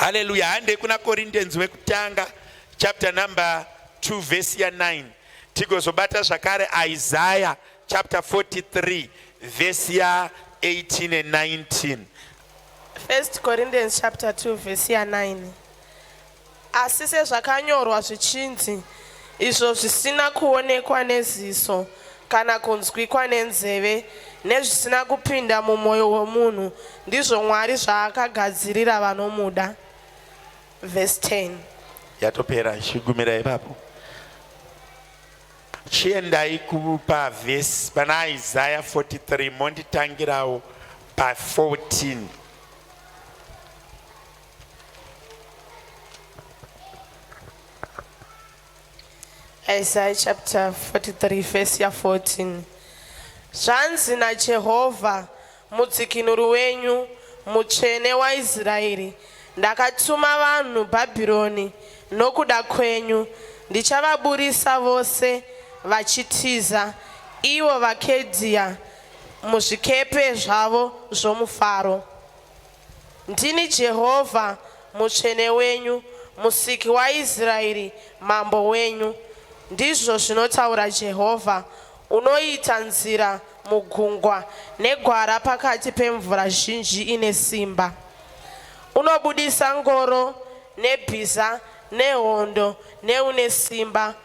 Hallelujah. Hande kuna Corinthians wekutanga chapter number 2 verse 9. Tigozobata zvakare Isaiah chapter 43 verse 18 and 19. 1 Corinthians chapter 2 verse 9. Asi sezvakanyorwa zvichinzi, izvo zvisina kuonekwa neziso kana kunzwikwa nenzeve nezvisina kupinda mumwoyo womunhu, ndizvo Mwari zvaakagadzirira vanomuda. Verse 10. Yatopera shigumira ipapo. Chiendai kupa verse pana Isaiah 43 monditangirawo pa 14. Isaiah chapter 43 verse 14. Zvanzi naJehovha, mudzikinuri wenyu, mutsvene waIsraeri, ndakatuma vanhu Bhabhironi nokuda kwenyu, ndichavaburisa vose vachitiza, ivo vaKedhia muzvikepe zvavo zvomufaro. Ndini Jehovha, mutsvene wenyu, musiki waIsraeri, mambo wenyu, ndizvo zvinotaura Jehovha, unoita nzira mugungwa negwara pakati pemvura zhinji ine simba. Unobudisa ngoro nebhiza nehondo neune simba.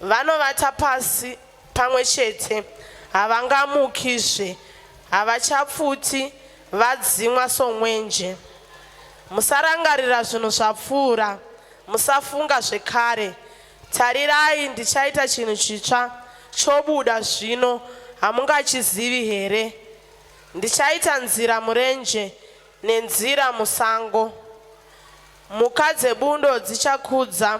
Vanovata pasi pamwe chete, havangamukizve, havachapfuti, vadzimwa somwenje. Musarangarira zvinhu zvapfuura, musafunga zvekare. Tarirai, ndichaita chinhu chitsva, chobuda zvino, hamungachizivi here? Ndichaita nzira murenje nenzira musango. Mhuka dzebundo dzichakudza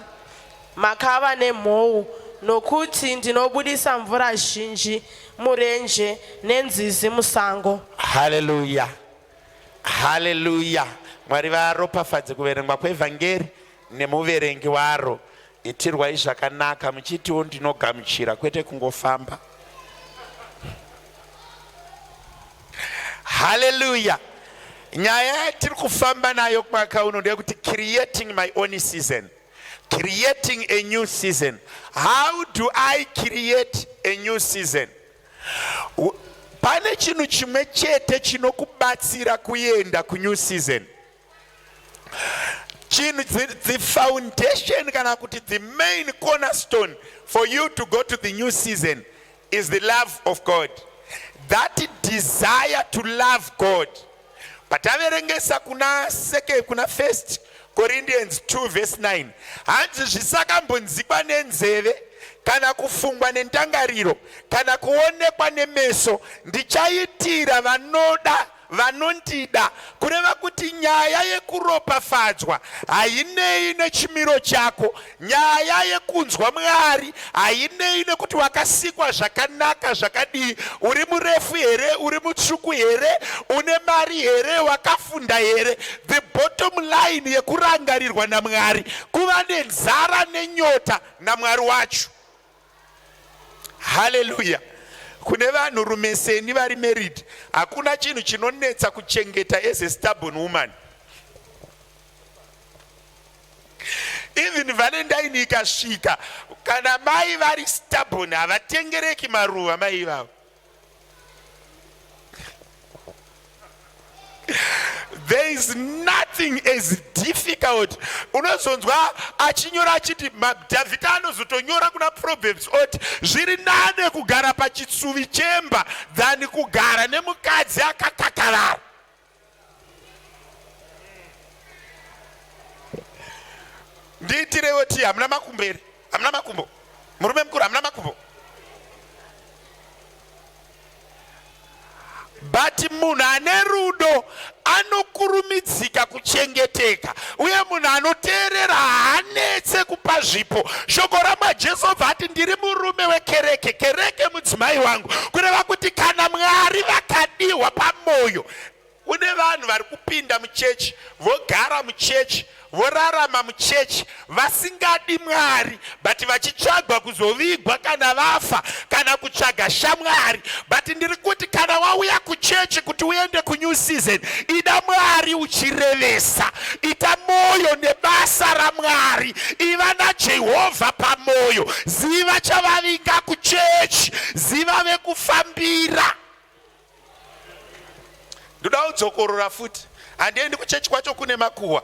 makava nemhou, nokuti ndinobudisa mvura zhinji murenje nenzizi musango. Hallelujah. Hallelujah. Mwari varopafadze kuverengwa kwevhangeri nemuverengi waro. Itirwai zvakanaka muchitiwo ndinogamuchira kwete kungofamba. Hallelujah. Nyaya yatiri kufamba nayo mwaka uno ndeyekuti creating my own season. Creating a new season. How do I create a new season? Pane chinhu chimwe chete chinokubatsira kuenda ku new season. The foundation kana kuti the main cornerstone for you to go to the new season is the love of God. That desire to love God. Pataverengesa kuna 1 Corinthians 2 verse 9. Hanzi zvisakambonzikwa nenzeve kana kufungwa nendangariro kana kuonekwa nemeso, ndichaitira vanoda vanondida, kureva kuti nyaya yekuropafadzwa hainei nechimiro chako, nyaya yekunzwa Mwari hainei nekuti wakasikwa zvakanaka zvakadii, uri murefu here, uri mutsvuku here, une mari here, wakafunda here. The bottom line yekurangarirwa naMwari kuva nenzara nenyota naMwari wacho. Hallelujah. Kune vanhu rumeseni vari married, hakuna chinhu chinonetsa kuchengeta as a stubborn woman. Even Valentine ikasvika, kana mai vari stubborn havatengereki maruva mai ivavo. There is nothing as difficult. Unozonzwa achinyora achiti David anozotonyora kuna Proverbs oti zviri nane kugara pachitsuvi chemba than kugara nemukadzi akakakarara. Ndiitirewo ti hamuna makumbo here? Hamuna makumbo? Murume mukuru hamuna makumbo? But munhu ane rudo anokurumidzika kuchengeteka, uye munhu anoteerera haanetse kupa zvipo. Shoko raMajesu vati ndiri murume wekereke, kereke mudzimai wangu, kureva kuti kana Mwari vakadiwa pamoyo. Une vanhu vari kupinda muchechi, vogara muchechi, vorarama muchechi vasingadi Mwari but vachitsvagwa kuzovigwa kana vafa kana kutsvaga shamwari. But ndiri kuti kana wauya kuchechi kuti uende kunew season, ida Mwari uchirevesa, ita moyo nebasa raMwari, iva naJehovha pamoyo, ziva chavavinga kuchechi, ziva vekufambira. Ndoda kudzokorora futi, handiendi kuchechi kwacho kune makuhwa.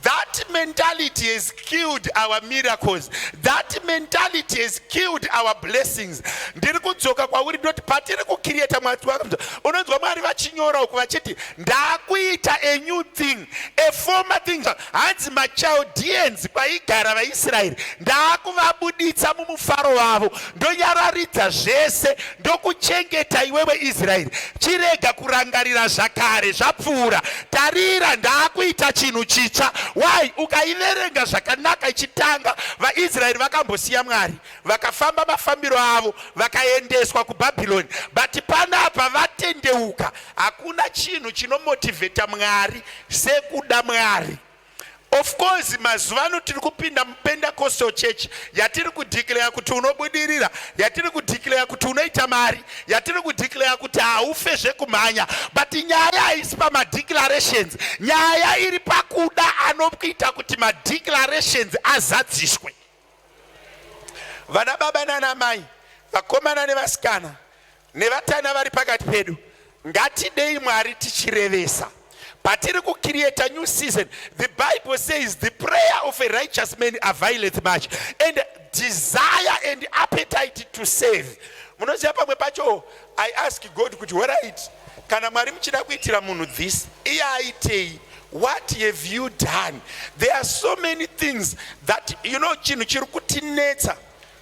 That mentality has killed our miracles. That mentality has killed our blessings. Ndiri kudzoka kwauri ndoti patiri kukirieta mwati wako. Unonzwa Mwari vachinyora uku vachiti ndakuita a new thing, a former thing. Hanzi maChaldeans kwaigara vaIsraeri ndakuvabuditsa mumufaro wavo, ndonyararidza zvese, ndokuchengeta iwewe Israeri. Chirega kurangarira zvakare zvapfuura. Tarira ndakuita chinhu chitsva. Why? Ukaiverenga zvakanaka ichitanga, vaIsraeri vakambosiya Mwari, vakafamba mafambiro avo, vakaendeswa kuBhabhironi. But panapa vatendeuka, hakuna chinhu chinomotivheta Mwari sekuda Mwari. Of course, mazuvano tiri kupinda muPentecostal church yatiri kudeclare kuti unobudirira, yatiri kudeclare kuti unoita mari, yatiri kudeclare kuti haufe zvekumhanya. But nyaya haisi pamadeclarations, nyaya iri pakuda anokuita kuti madeclarations azadziswe. Vana baba nana mai, vakomana nevasikana, nevatana vari pakati pedu, ngatidei Mwari tichirevesa. Patiri ku create a new season. The Bible says the prayer of a righteous man availeth much, and desire and appetite to save. Munoziva pamwe pacho, I ask God kuti alright, kana Mwari muchida kuitira munhu this, iye aitei. What have you done? There are so many things that, chinhu chiri kutinetsa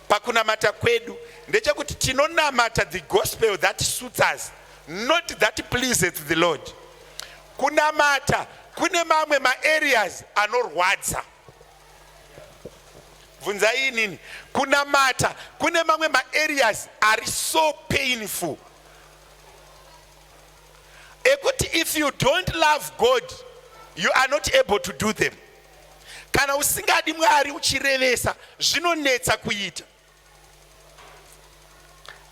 pakunamata kwedu ndechekuti tinonamata the gospel that suits us, not that pleaseth the Lord. Kunamata kune mamwe ma-areas anorwadza. Bvunzai nini? Kunamata kune mamwe ma-areas are so painful. Ekuti if you don't love God, you are not able to do them. Kana usingadi Mwari uchirevesa, zvinonetsa kuita.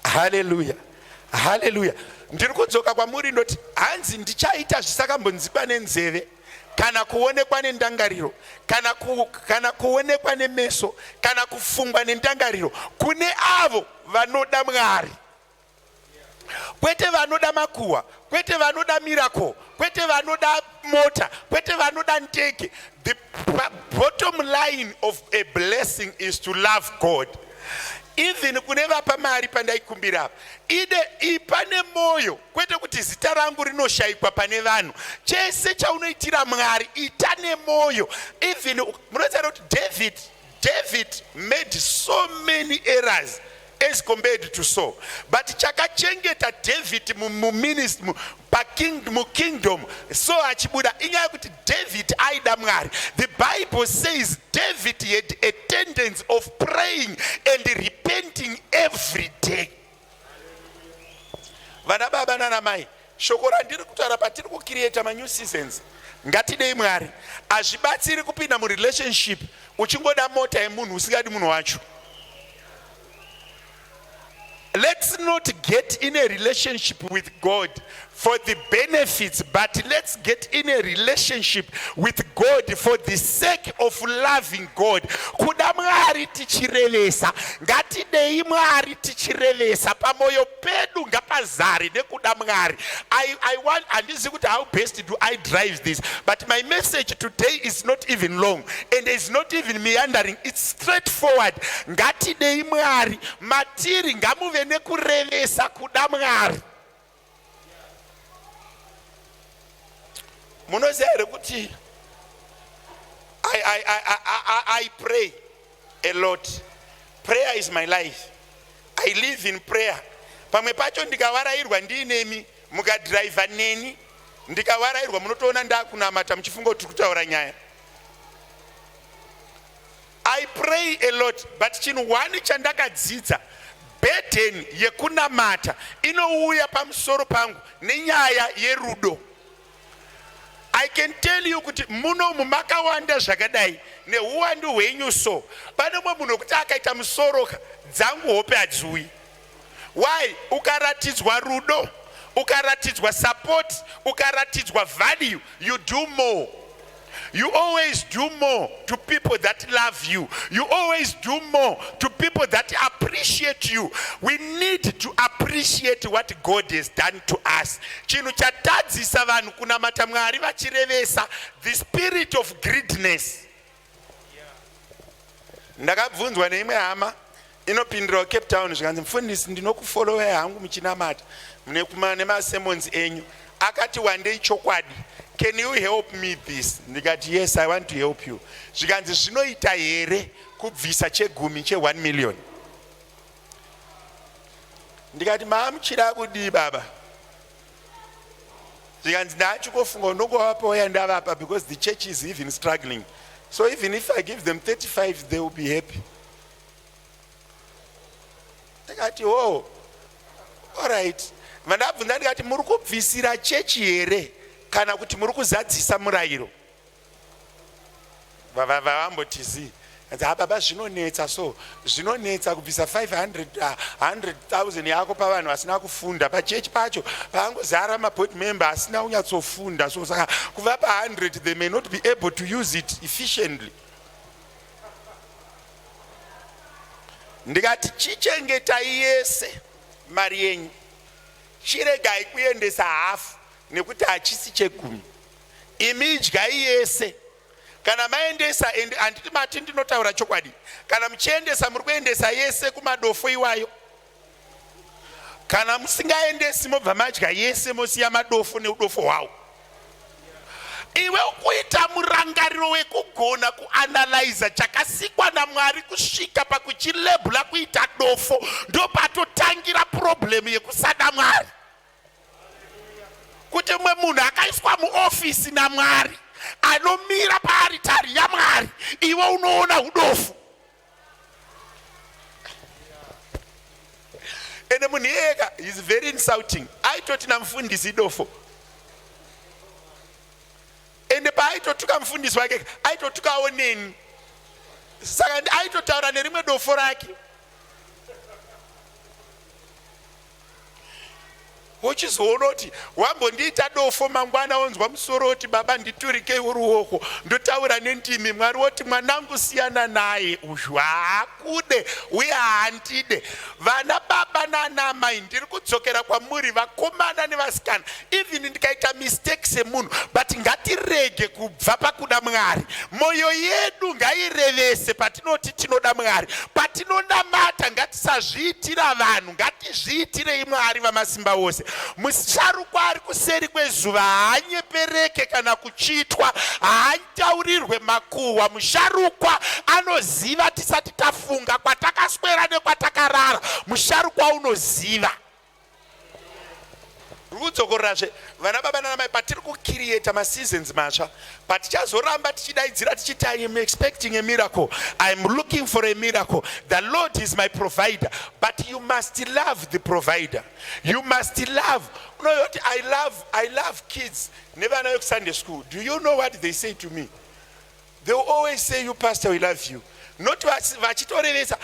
Hallelujah. Hallelujah. Ndiri kudzoka kwamuri ndoti hanzi ndichaita zvisakambonzikwa nenzeve, kana kuonekwa nendangariro, kana kuonekwa nemeso, kana kufungwa nendangariro kune avo vanoda Mwari. Kwete vanoda makuhwa, kwete vanoda miracle, kwete vanoda mota, kwete vanoda ndege. The bottom line of a blessing is to love God. Even kuneva pamari pandaikumbira ide ipane moyo, kwete kuti zita rangu rinoshaikwa pane vanhu. Chese chaunoitira Mwari itane moyo. Even munoziva kuti David made so many errors as compared to Saul, but chakachengeta David muministry mukingdom so achibuda inyaya kuti David aida Mwari. The Bible says David had a tendency of praying and repenting every day. Vana baba nana mai, shoko randiri kutaura patiri kucreate ma new seasons, ngatidei Mwari. Azvibatsiri kupinda mu relationship uchingoda mota yemunhu usingadi munhu wacho. Let's not get in a relationship with God for the benefits, but let's get in a relationship with God for the sake of loving God. Kuda Mwari tichirevesa, ngatidei Mwari tichirevesa, pamoyo pedu ngapazari nekuda Mwari. I want, and this is how best do I drive this, but my message today is not even long and it's not even meandering, it's straightforward. Ngatidei Mwari, matiri ngamuve nekurevesa kuda Mwari. Munoziva kuti I pray a lot. Prayer is my life. I live in prayer. Pamwe pacho ndikawarairwa ndinemi mukadriva neni, ndikawarairwa munotoona ndakunamata muchifunga kuti kutaura nyaya. I pray a lot, but chinhu one chandakadzidza, burden yekunamata inouya pamusoro pangu nenyaya yerudo. I can tell you kuti muno mumakawanda zvakadai neuwandu hwenyu so pane mumwe munhu kuti akaita musoro dzangu hope hadziuyi. Why? Ukaratidzwa rudo, ukaratidzwa support, ukaratidzwa value, you do more. You always do more to people that love you. You always do more to people that appreciate you. We need to appreciate what God has done to us. Chinhu chatadzisa vanhu kunamata Mwari vachirevesa, the spirit of greediness. Ndakabvunzwa neimwe hama inopindira Cape Town zvikanzi mufundisi ndinokufollowa hangu muchinamata nemasermons enyu. Akati one day chokwadi, can you help me this? Ndikati yes, I want to help you. Zvikanzi zvinoita here kubvisa chegumi che1 million. Ndikati maamuchira kudii baba? Zvikanzi ndachikofunga ndokuvapoya ndavapa because the church is even struggling. So even if I give them 35, they will be happy. Ndikati oh, all right. Vandabvunza ndikati muri kubvisira chechi here kana kuti muri kuzadzisa murayiro? Vavamboti zi baba zvinonetsa, so zvinonetsa kubvisa 100,000 yako pavanhu vasina kufunda pachechi pacho pangozara maboard member asina kunyatsofunda, so saka kuvapa 100 they may not be able to use it efficiently. Ndikati chichengetai yese mari yenyu, chiregai kuendesa hafu nekuti hachisi chegumi. Imi idyai yese. Kana maendesa, handiti mati ndinotaura chokwadi, kana muchiendesa muri kuendesa yese kumadofo iwayo. Kana musingaendesi mobva madya yese mosiya madofo neudofo hwawo. Iwe ukuita murangariro wekugona kuanalyza chakasikwa naMwari kusvika pakuchilebhula kuita dofo, ndopatotangira problem yekusada Mwari. Kuti mumwe munhu akaiswa muofisi naMwari anomira paaritari yaMwari, iwe unoona udofu. Ene munhu iyeka is very insulting. Aitoti namufundisi dofo. Ende paaitotuka mufundisi wake aitotukawo neni. Saka aitotaura nerimwe dofo rake. Uchizoona kuti wambondiita dofo mangwana onzwa musoro kuti baba nditurike uruoko, ndotaura nendimi, Mwari woti mwanangu siyana naye, uyu haakude uye haandide. Vana baba nana mai ndiri kudzokera kwamuri, vakomana nevasikana, even ndikaita mistake semunhu, but ngatirege kubva pakuda Mwari. Moyo yedu ngairevese patinoti tinoda Mwari. Patinonamata ngatisazviitira vanhu, ngatizviitirei Mwari vamasimba ose. Musharukwa ari kuseri kwezuva haanyepereke kana kuchitwa, haataurirwe makuhwa. Musharukwa anoziva tisati tafunga, kwatakaswera nekwatakarara. Musharukwa unoziva. Rudzokorazve vana baba nana mai patiri kucreate maseasons matsva, patichazoramba tichidaidzira tichiti I am expecting a miracle, I am looking for a miracle, the Lord is my provider. But you must love the provider. You must love. You know what? I love kids. Never know Sunday school. Do you know what they say to me? They will always say, you pastor, we love you. Not vachitorevesa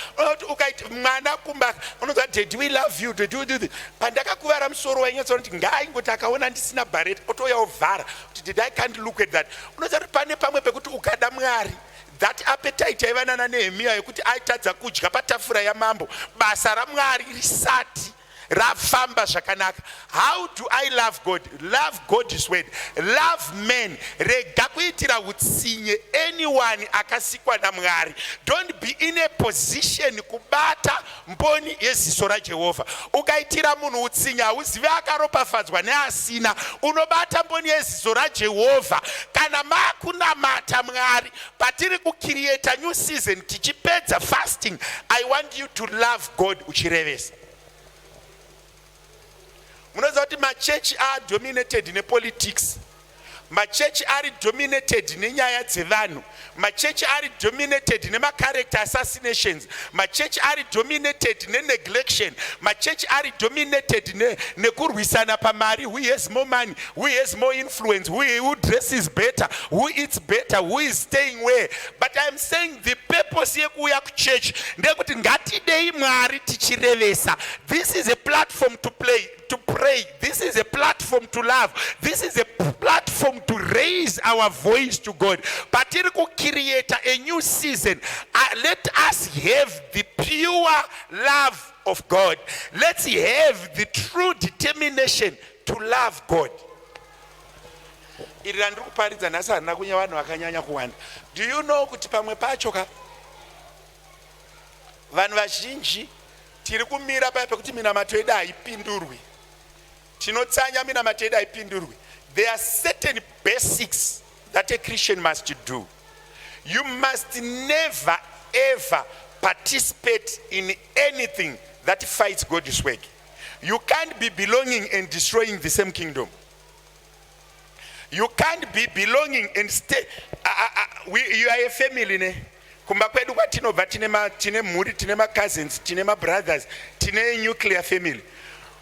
ukaita mwana kumbaka unonzwa did we love you, did you do this. Pandakakuvara musoro wainyatsa kuti ngaingoti akaona ndisina bharet otoya ovhara kuti did I can't look at that. Unonzwa kuti pane pamwe pekuti ukada Mwari, that appetite yaivanana Nehemiya yekuti aitadza kudya patafura yamambo, basa raMwari risati rafamba zvakanaka. How do I love God? Love God's word. Love men. Rega kuitira utsinye anyone akasikwa naMwari. Don't be in a position kubata mboni yeziso raJehovha. Ukaitira munhu utsinye hauzivi akaropafadzwa neasina, unobata mboni yeziso raJehovha. Kana makunamata Mwari, patiri kucreate new season tichipedza fasting, I want you to love God uchirevesa. Munoziva kuti machechi are dominated nepolitics. Machechi are dominated nenyaya dzevanhu. Machechi are dominated nemacharacter assassinations. Machechi are dominated neneglection. Machechi are dominated nekurwisana pamari. Who has more money? Who has more influence? Who dresses better, who eats better, who is staying where. But I'm saying the purpose yekuuya kuchurch ndekuti ngatidei Mwari tichirevesa. This is a platform to pray. This is a platform to love. This is a platform to raise our voice to God. But tiri create a new season. Let us have the pure love of God. Let's have the true determination to love God. Do you know kuti pamwe pacho ka vanhu vazhinji tiri kumira paya pekuti minamato yedu haipindurwi, tinotsanya minamato yedu haipindurwi. There are certain basics that a Christian must do. You must never ever participate in anything that fights God's work. You can't be belonging and destroying the same kingdom. You can't be belonging and stay. You are a family, ne? Kumba kwedu kwatinobva tine mhuri, tine cousins, tine brothers, tine nuclear family.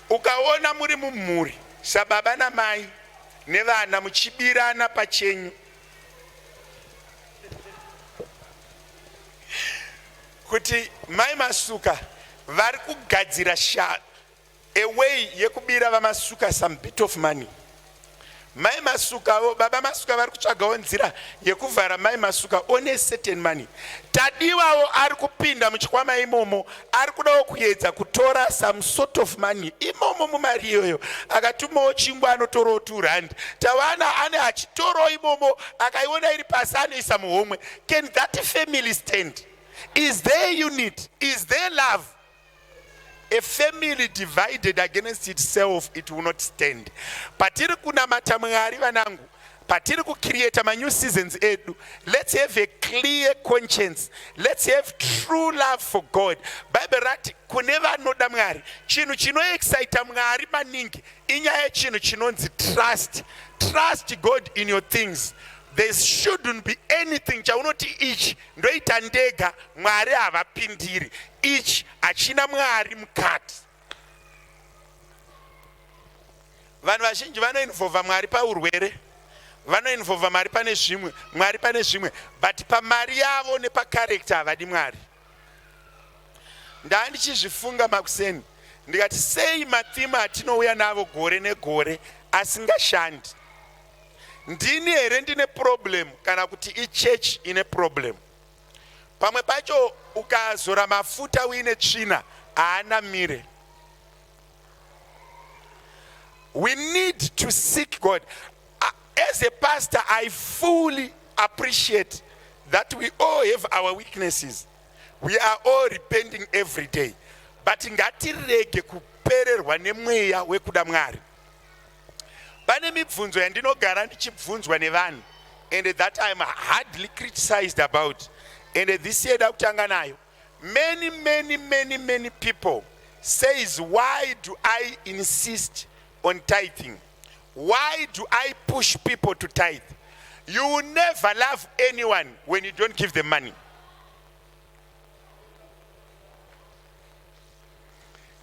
Ukaona muri mumhuri sababa namai nevana muchibirana pachenyu, kuti mai Masuka vari kugadzira a way yekubira vaMasuka some bit of money. Mai Masuka, baba Masuka vari kutsvagawo nzira yekuvhara mai Masuka on a certain money. Tadiwawo ari kupinda muchikwama imomo, ari kudawo kuedza kutora some sort of money imomo mumari iyoyo, akatumawo chingwa anotorawo 2 rand. Tawana ane achitorowo imomo akaiona iri pasi anoisa muhomwe. Can that family stand? Is there unity? Is there love? A family divided against itself, it will not stand. Patiri kunamata Mwari vanangu, patiri create a new seasons edu. Let's have a clear conscience. Let's have true love for God. Bible rati kuneva noda Mwari. Chinu chino excite Mwari maningi. Inyaya chinu chinonzi trust. Trust God in your things. There shouldn't be anything chaunoti ichi ndoita ndega Mwari havapindiri, ichi achina Mwari mukati. Vanhu vazhinji vanoinvolva Mwari paurwere, vanoinvolva Mwari pane zvimwe, Mwari pane zvimwe, but pamari yavo nepacharacter havadi Mwari. Ndandichizvifunga makuseni ndikati sei matheme atinouya navo gore negore asingashandi. Ndini here ndine problem kana kuti ichurch ine problem. Pamwe pacho ukazora mafuta uine tsvina haana mire. We need to seek God. As a pastor, I fully appreciate that we all have our weaknesses. We are all repenting every day. But ngatirege kupererwa nemweya wekuda Mwari. Pane mibvunzo yandinogara ndichibvunzwa nevanhu, and that I'm hardly criticized about. And this year ndakutanga nayo. Many people says, why do I insist on tithing? Why do I push people to tithe? You will never love anyone when you don't give them money.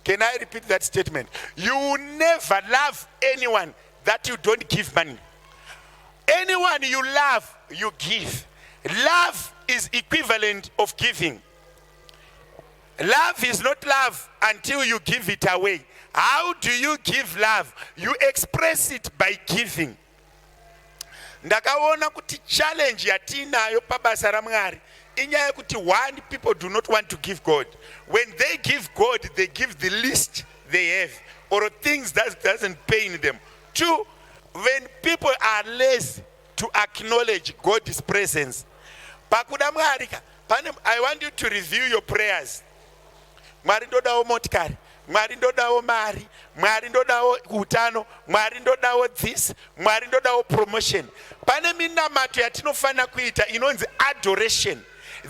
Can I repeat that statement? You will never love anyone that you don't give money. Anyone you love, you give. Love is equivalent of giving. Love is not love until you give it away. How do you give love? You express it by giving. Ndakaona kuti challenge yatinayo pabasa raMwari inyaya kuti one, people do not want to give God. When they give God, they give the least they have or things that doesn't pain them. 2, when people are lazy to acknowledge God's presence. Pakuda Mwari, I want you to review your prayers. Mwari ndodawo motikari, Mwari ndodawo mari, Mwari ndodawo utano, Mwari ndodawo this, Mwari ndodawo promotion. Pane minamato yatinofana kuita inonzi adoration.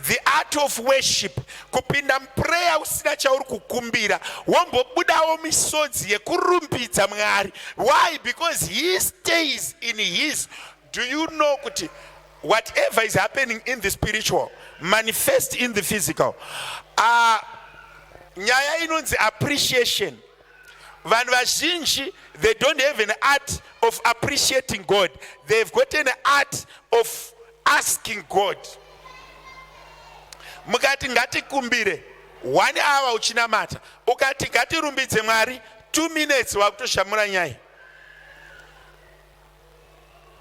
The art of worship. Kupinda prayer usina chauri kukumbira. Wombobudawo misodzi yekurumbidza Mwari. Why? Because he stays in his. Do you know kuti whatever is happening in the spiritual manifest in the physical? Nyaya inonzi appreciation. vanhu vazhinji, they don't have an art of appreciating God. They've got an art of asking God. Mukati ngatikumbire 1 hour uchinamata, ukati ngatirumbidze Mwari 2 minutes wakutoshamura nyaya.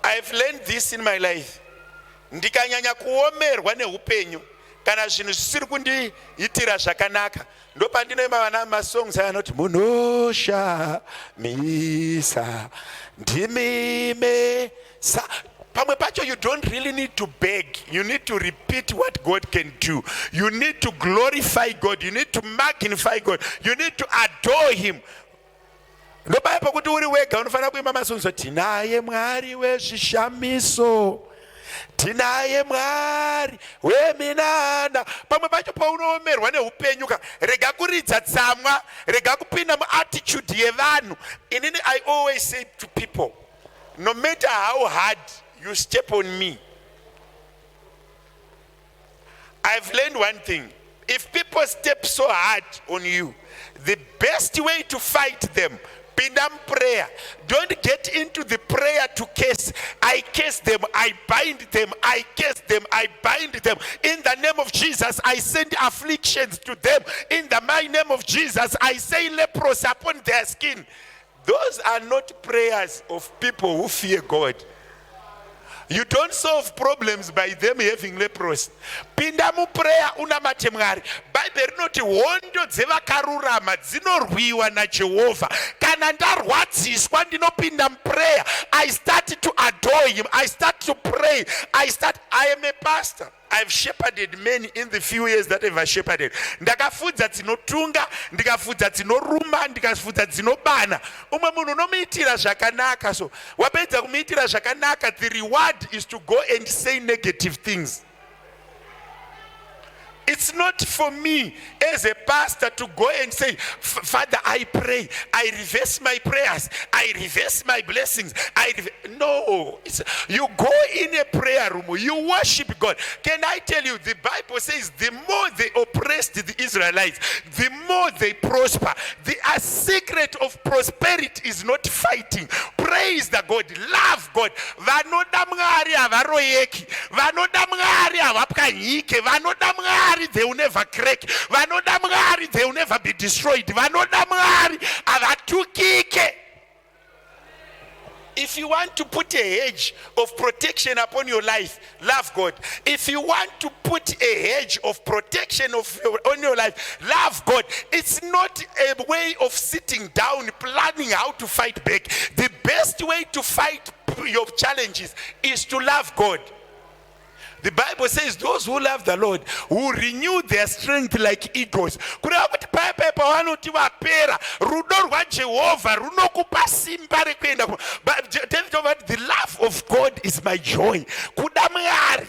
I've learned this in my life. Ndikanyanya kuomerwa neupenyu kana zvinhu zvisiri kundiitira zvakanaka, ndo pandinoimba vana masongs anoti munoshamisa ndimimesa. Pamwe pacho you don't really need to beg. You need to repeat what God can do. You need to glorify God. You need to magnify God. You need to adore Him. Ndo paya pakuti uri wega unofanira kuimba masongs tinaye Mwari wezvishamiso, tinaye Mwari weminana. Pamwe pacho paunomerwa neupenyu rega kuridza tsamwa, rega kupinda muattitude yevanhu. Inini I always say to people, no matter how hard you step on me, I've learned one thing. If people step so hard on you, the best way to fight them, pindam prayer. Don't get into the prayer to curse. I curse them, I bind them, I curse them, I bind them. In the name of Jesus, I send afflictions to them. In the mighty name of Jesus, I say leprosy upon their skin. Those are not prayers of people who fear God. You don't solve problems by them having leprosy. Pinda mu prayer unamate Mwari. Bible rinoti hondo dzevakarurama dzinorwiwa naJehovha. Kana ndarwadziswa ndinopinda mu prayer. I start to adore Him. I start to pray. I am a pastor. I've shepherded many in the few years that I've shepherded. Ndakafudza dzinotunga, ndikafudza dzinoruma, ndikafudza dzinobana. Umwe munhu unomuitira zvakanaka, so wapedza kumuitira zvakanaka, the reward is to go and say negative things. It's not for me as a pastor to go and say, Father, I pray, I reverse my prayers, I reverse my blessings. No, you go in a prayer room, you worship God. Can I tell you, the Bible says the more they oppressed the Israelites, the more they prosper. The secret of prosperity is not fighting. Praise the God, love God. Vanoda Mwari havaroyeki, vanoda Mwari havapwanyike, vanoda Mwari they will never crack, vanoda Mwari they will never be destroyed, vanoda Mwari havatukike. If you want to put a hedge of protection upon your life, love God. If you want to put a hedge of protection on your life, love God. It's not a way of sitting down planning how to fight back. The best way to fight your challenges is to love God. The Bible says those who love the Lord will renew their strength like eagles. Kureva kuti paya paya pavanoti vapera, rudo rwaJehovha runokupa simba rekuenda. But the love of God is my joy. Kuda Mwari.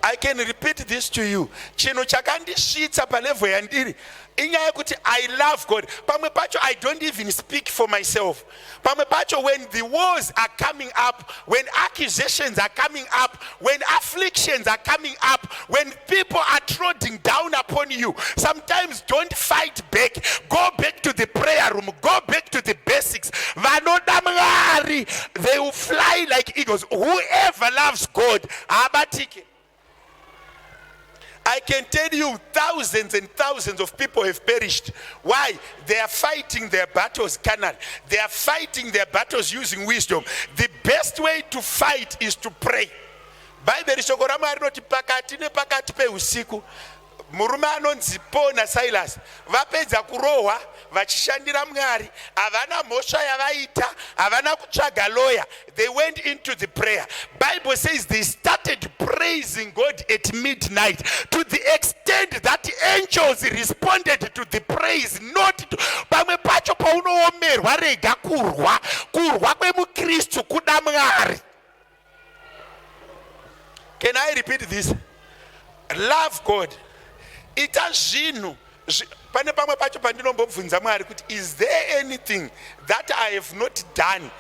I can repeat this to you. Chinhu chakandisvitsa palevel yandiri inyaya kuti I love God. Pamwe pacho I don't even speak for myself. Pamwe pacho when the wars are coming up, when accusations are coming up, when afflictions are coming up, when people are trotting down upon you, sometimes don't fight back. Go back to the prayer room. Go back to the basics. Vanoda Mwari, they will fly like eagles. Whoever loves God, abatike. I can tell you thousands and thousands of people have perished. Why? They are fighting their battles carnal. They are fighting their battles using wisdom. The best way to fight is to pray. Bible rishoko raMwari rinoti pakati nepakati peusiku murume anonzi Paul naSilas vapedza kurohwa vachishandira Mwari, havana mhosva yavaita, havana kutsvaga lawyer. They went into the prayer. Bible says they started praising God at midnight to the extent that angels responded to the praise. Not to pamwe pacho paunoomerwa rega kurwa kwemukristu kuda Mwari. Can I repeat this? Love God. Ita zvinhu pane pamwe pacho pandinombobvunza Mwari kuti is there anything that I have not done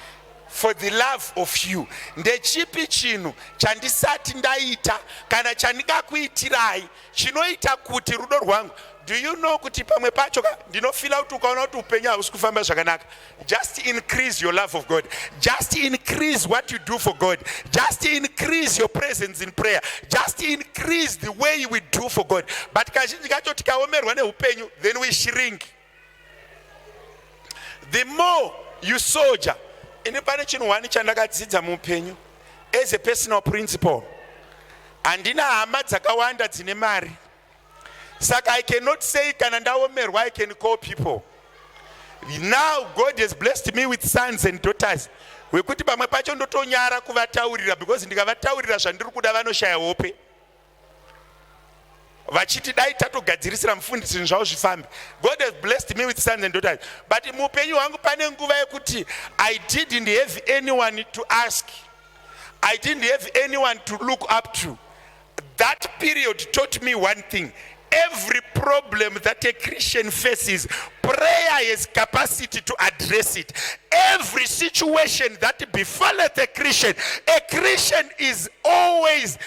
for the love of you? Ndechipi chinhu chandisati ndaita kana chandingakuitirai chinoita kuti rudo rwangu. do you know kuti pamwe pacho ndinofila kuti ukaona kuti upenyu hausi kufamba zvakanaka, just increase your love of God, just increase what you do for God, just increase your presence in prayer, just increase the way we do for God. But kazhinji kacho tikaomerwa neupenyu, then we shrink. The more you soldier, ini pane chinhu wani chandakadzidza muupenyu as a personal principle. Handina hama dzakawanda dzine mari, saka I cannot say kana ndaomerwa I can call people. Now God has blessed me with sons and daughters wekuti pamwe pacho ndotonyara kuvataurira, because ndikavataurira zvandiri kuda vanoshaya hope, vachiti dai tatogadzirisira mufundisi zvavo zvifambe. God has blessed me with sons and daughters, but muupenyu hwangu pane nguva yekuti I didn't have anyone to ask, I didn't have anyone to look up to. That period taught me one thing: every problem that a Christian faces, prayer has capacity to address it. Every situation that befalleth a Christian is always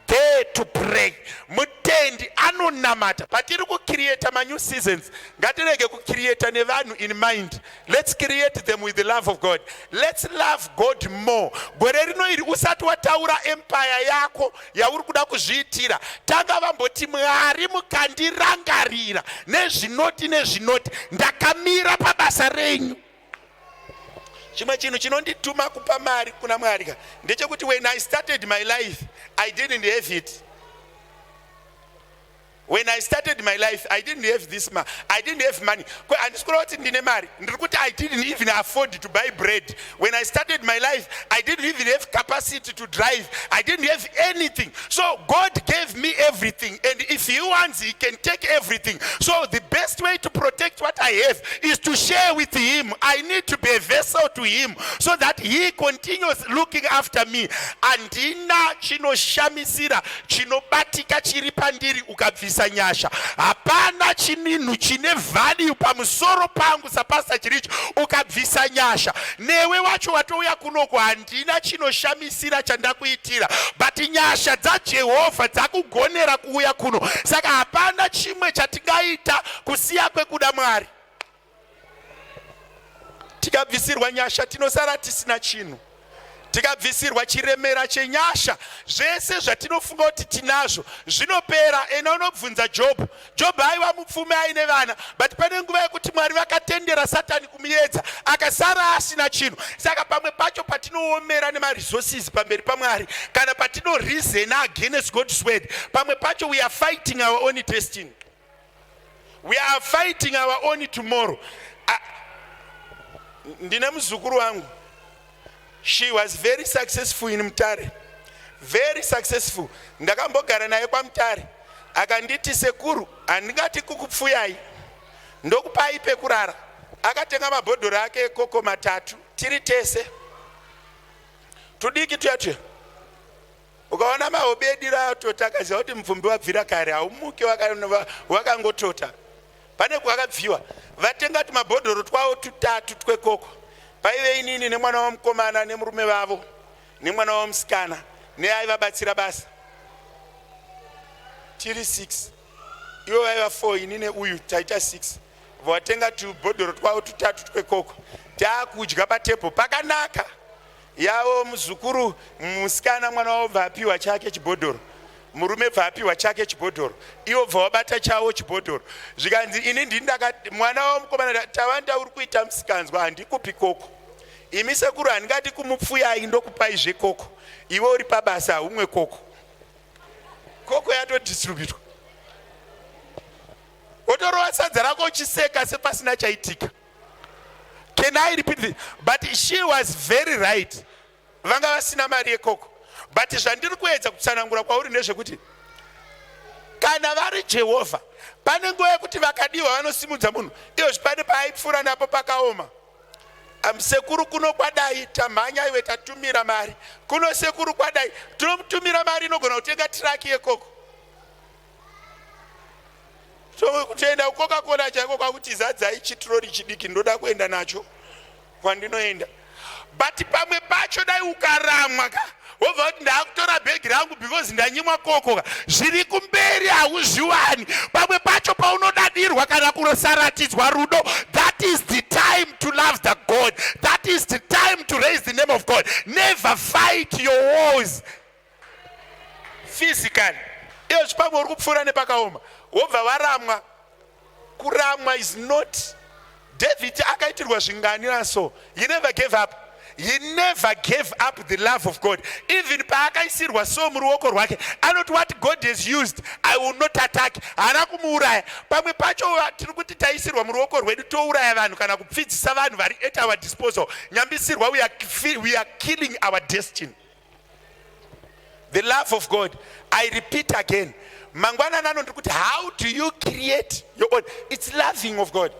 there to pray. Mutendi anonamata. Patiri ku create ma new seasons, ngatirege ku create nevanhu in mind. Let's create them with the love of God. Let's love God more. Gore rino iri usati wataura empire yako yauri kuda kuzviitira, tanga vamboti Mwari mukandirangarira nezvinoti ndakamira pabasa renyu. Chimwe chinhu chinondituma kupa mari kuna Mwari ndechekuti when I started my life I didn't have it. When I started my life, I didn't have this money. I didn't have money. I didn't even afford to buy bread. When I started my life, I didn't even have capacity to drive. I didn't have anything. So God gave me everything. And if He wants, He can take everything. So the best way to protect what I have is to share with Him. I need to be a vessel to Him so that He continues looking after me. Andina chino shamisira, chino batika chiripandiri ukabvisa nyasha. Hapana chininu chine value pamusoro pangu sapasa chiricho ukabvisa nyasha. Newe wacho watouya kunoko handina chinoshamisira chandakuitira, but nyasha dzaJehovha dzakugonera kuuya kuno. Saka hapana chimwe chatingaita kusiya kwekuda Mwari. Tikabvisirwa nyasha tinosara tisina chinhu. Tikabvisirwa chiremera chenyasha, zvese zvatinofunga kuti tinazvo zvinopera. Ena unobvunza Job aiwa mupfume aine vana, but pane nguva yekuti Mwari vakatendera Satani kumuedza akasara asina chinhu. Saka pamwe pacho patinoomera nemaresources pamberi paMwari, kana patino reason against God's word, pamwe pacho we are fighting our own destiny. We are fighting our own tomorrow. Ndine muzukuru wangu, she was very successful in Mutare, very successful. Ndakambogara naye kwa Mutare, akanditi sekuru handingati kukupfuyai ndokupai pekurara. Akatenga mabhodhoro ake ekoko matatu, tiri tese tudiki tuyatuya. Ukaona maobedira totakaziva kuti mvumbi wabvira kare haumuke wakangotota. Pane kwakabviwa vatenga tumabhodhoro twawo tutatu twekoko. Paive inini nemwana wamukomana nemurume vavo nemwana wamusikana neaivabatsira basa, tiri 6. Ivo vaiva 4, inini uyu taita 6. Vatenga tubhodhoro twawo tutatu twekoko, taakudya patepo pakanaka. Yavo muzukuru musikana mwana wavo bvapiwa chake chibhodhoro, murume bvapiwa chake chibhodhoro, ivo bvavabata chavo chibhodhoro. Zvikanzi ini ndindakati mwana wamukomana, tavanda uri kuita musikanzwa handikupi koko. Imi sekuru handingati kumupfuyai ndokupai zvekoko, iwe uri pabasa haumwe koko. Koko yatodistributwa. Otorova sadza rako uchiseka sepasina chaitika. Can I repeat this? But she was very right. Vanga vasina mari yekoko. But zvandiri kuedza kutsanangura kwauri ndezvekuti kana vari Jehovha, pane nguva yekuti vakadiwa vanosimudza munhu. Iyo zvipane paaipfuura napo pakaoma. Sekuru kuno kwadai tamhanya iwe tatumira mari. Kuno sekuru kwadai tinomutumira mari inogona kutenga traki yekoko. So kutenda Coca-Cola chako kwakuti zadzai chitrori chidiki ndoda kuenda nacho kwandinoenda. But pamwe pacho dai ukaramwa wobva kuti ndakutora bhegi rangu because ndanyimwa koko, zviri kumberi hauzviwani. Pamwe pacho paunodadirwa kana kurosaratidzwa rudo, that is the time to love the God. That is the time to raise the name of God. Never fight your wars physically. Iyo zvipamwe uri kupfuura nepakaoma wobva varamwa. Kuramwa is not. David akaitirwa zvinganira so. He never gave up. He never gave up the love of God. Even paakaisirwa so muruoko rwake, anoti what God has used, I will not attack. Haana kumuuraya. Pamwe pacho tiri kuti taisirwa muruoko rwedu touraya vanhu kana kupfidzisa vanhu vari at our disposal. Nyambisirwa, we are killing our destiny. The love of God. I repeat again. Mangwana nano ndiri kuti, how do you create your own? It's loving of God.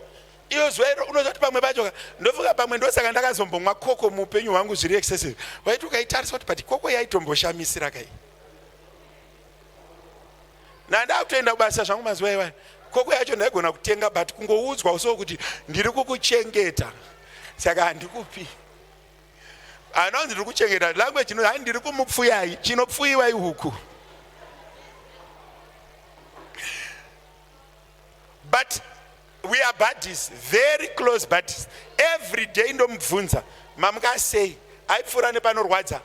Iyo zwero unozoti pamwe pacho ndovuka pamwe ndosaka ndakazombomwa koko muupenyu hwangu zviri excessive. Waiti ukaitarisa kuti pati koko yaitomboshamisira kai. Ndakutoenda kubasa zvangu mazuva iwayo. Koko yacho ndaigona kutenga but kungoudzwa uso kuti ndiri kukuchengeta. Saka handikupi. Anonzi ndiri kuchengeta language ino hani ndiri kumupfuyai, chinopfuyiwa ihuku. But we are buddies, very close buddies. Every day ndomubvunza, mamuka say, aipfuura nepanorwadza.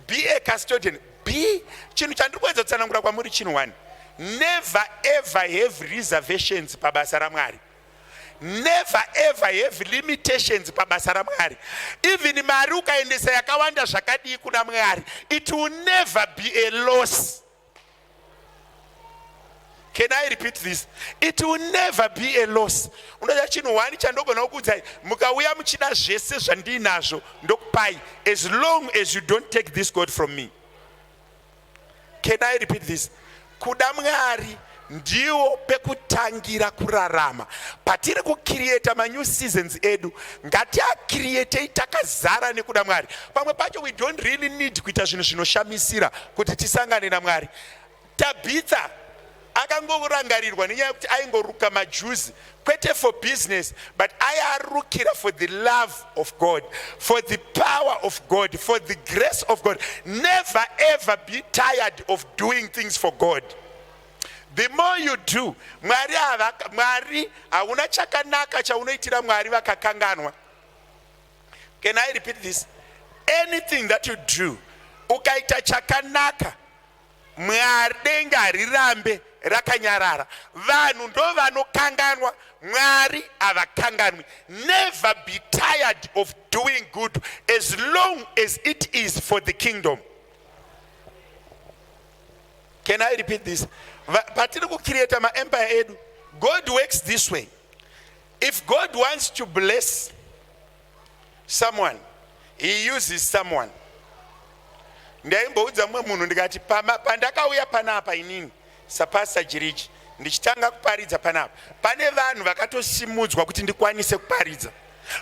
Be a custodian. Be chinhu chandiri kuedza kutsanangura kwamuri chinhu one. Never ever have reservations pabasa raMwari. Never ever have limitations pabasa raMwari. Even mari ukaendesa yakawanda zvakadii kuna Mwari, it will never be a loss. Can I repeat this? It will never be a loss. Unoda chinhu wani chandogona kukuudzai, mukauya muchida zvese zvandinazvo ndokupai, as long as you don't take this God from me. Can I repeat this? Kuda Mwari ndiwo pekutangira kurarama. Patiri kucreate ma new seasons edu, ngatiacreate takazara nekuda Mwari. Pamwe pacho we don't really need kuita zvinhu zvinoshamisira kuti tisangane naMwari. Tabitha akangorangarirwa nenyaya yekuti aingoruka majuzi, kwete for business, but ayarukira for the love of God, for the power of God, for the grace of God. Never ever be tired of doing things for God. The more you do, Mwari hauna chakanaka chaunoitira Mwari vakakanganwa. Can I repeat this? Anything that you do, ukaita chakanaka, Mwari denga rirambe rakanyarara. Vanhu ndo vanokanganwa, Mwari havakanganwi. Never be tired of doing good as long as it is for the kingdom. Can I repeat this? Patiri kucreate ma empire edu. God works this way. If God wants to bless someone, he uses someone. Ndaimboudza mumwe munhu ndikati pandakauya panapa inini sapasa Jirichi ndichitanga kuparidza panapa, pane vanhu vakatosimudzwa kuti ndikwanise kuparidza.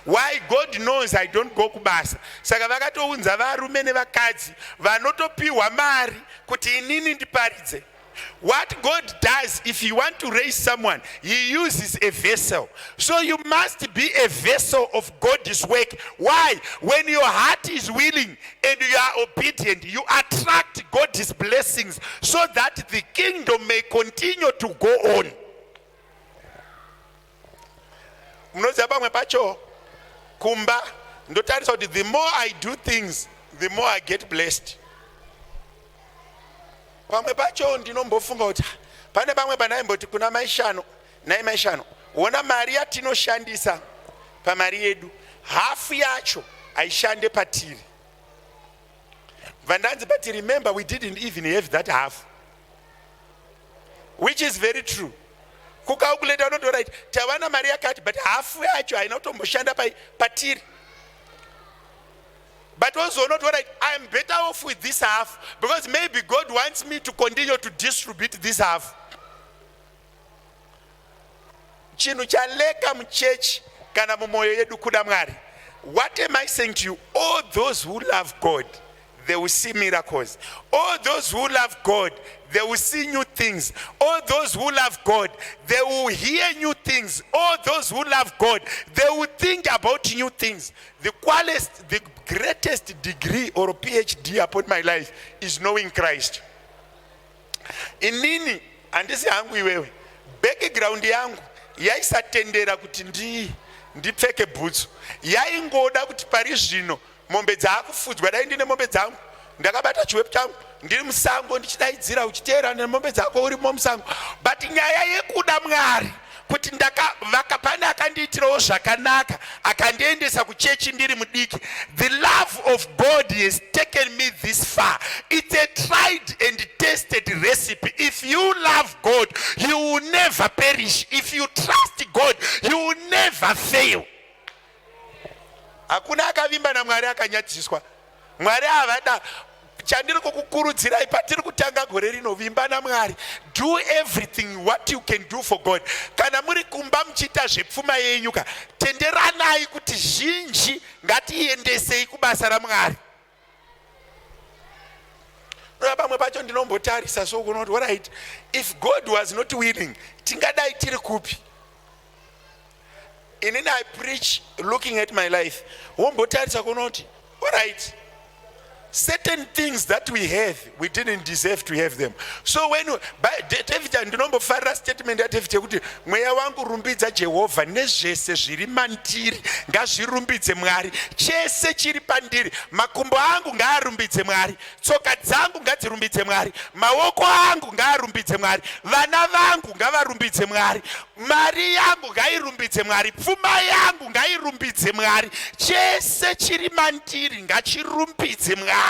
Why? God knows I don't go kubasa. Saka vakatounza varume nevakadzi vanotopiwa mari kuti inini ndiparidze. What God does, if you want to raise someone, he uses a vessel. So you must be a vessel of God's work. Why? When your heart is willing and you are obedient, you attract God's blessings so that the kingdom may continue to go on. Munoziva pamwe pacho kumba ndotarisa kuti the more I do things, the more I get blessed. Pamwe pacho ndinombofunga kuti pane pamwe panaimboti kuna maishano wona mari yatinoshandisa pamari yedu, hafu yacho aishande patiri. Vandanzi, but remember we didn't even have that half, which is very true. Kukalculate not right, tawana mari yakati, but hafu yacho ainotomboshanda patiri. But also not right, I'm better off with this half because maybe God wants me to continue to distribute this half. Chinhu chaleka mchurch kana mumoyo yedu kuda Mwari. What am I saying to you? All those who love God, they will see miracles. All those who love God, they will see new things. All those who love God, they will hear new things. All those who love God, they will think about new things. The greatest degree or PhD upon my life is knowing Christ. Inini andisi yangu iwewe, background yangu yaisatendera kuti ndipfeke bhutsu. Yaingoda kuti pari zvino mombe dzakufudzwa, dai ndine mombe dzangu ndakabata chiwepu changu ndiri musango ndichidaidzira uchiteerana nemombe dzako urimo musango. But nyaya yekuda Mwari kuti vakapana akandiitirawo zvakanaka akandiendesa kuchechi ndiri mudiki. The love of God has taken me this far. It's a tried and tested recipe. If you love God, you will never perish. If you trust God, you will never fail. Hakuna akavimba na Mwari akanyadziswa. Mwari havada. Chandiri kukukurudzirai patiri kutanga gore rino, vimba naMwari. Do everything what you can do for God. Kana muri kumba mchita zvepfuma yenyuka, tenderanai kuti zhinji ngatiendesei kubasa raMwari. Pamwe pacho ndinombotarisa so kunoti, all right, if God was not willing, tingadai tiri kupi? Inini I preach looking at my life. Wombotarisa kunoti, all right, certain things that we have, we didn't deserve to have them. So when David ndinombofarira statement ya David yekuti mweya wangu rumbidza Jehovha, nezvese zviri mandiri ngazvirumbidze Mwari. Chese chiri pandiri, makumbo angu ngaarumbidze Mwari, tsoka dzangu ngadzirumbidze Mwari, maoko angu ngaarumbidze Mwari, vana vangu ngavarumbidze Mwari, mari yangu ngairumbidze Mwari, pfuma yangu ngairumbidze Mwari, chese chiri mandiri ngachirumbidze Mwari.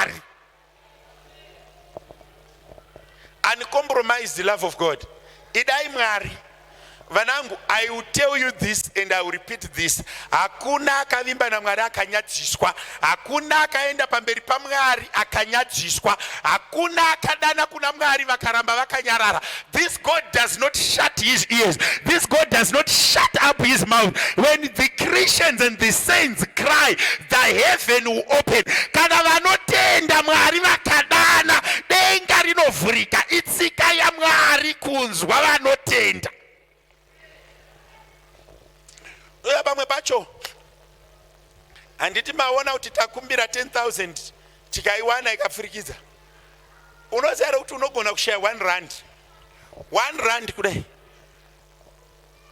Uncompromised love of God. Idai Mwari. Vanangu, I will tell you this and I will repeat this. Hakuna akavimba na Mwari akanyadziswa. Hakuna akaenda pamberi pa Mwari akanyadziswa. Hakuna akadana kuna Mwari vakaramba vakanyarara. This God does not shut his ears. This God does not shut up his mouth. When the Christians and the saints cry, the heaven will open. Kana vanotenda Mwari vakadana, denga rinovhurika. Itsika ya Mwari kunzwa vanotenda. Pamwe pacho handiti maona kuti takumbira 10,000 tikaiwana ikafurikiza. Unoziva kuti unogona kushaya 1 rand. 1 rand kudai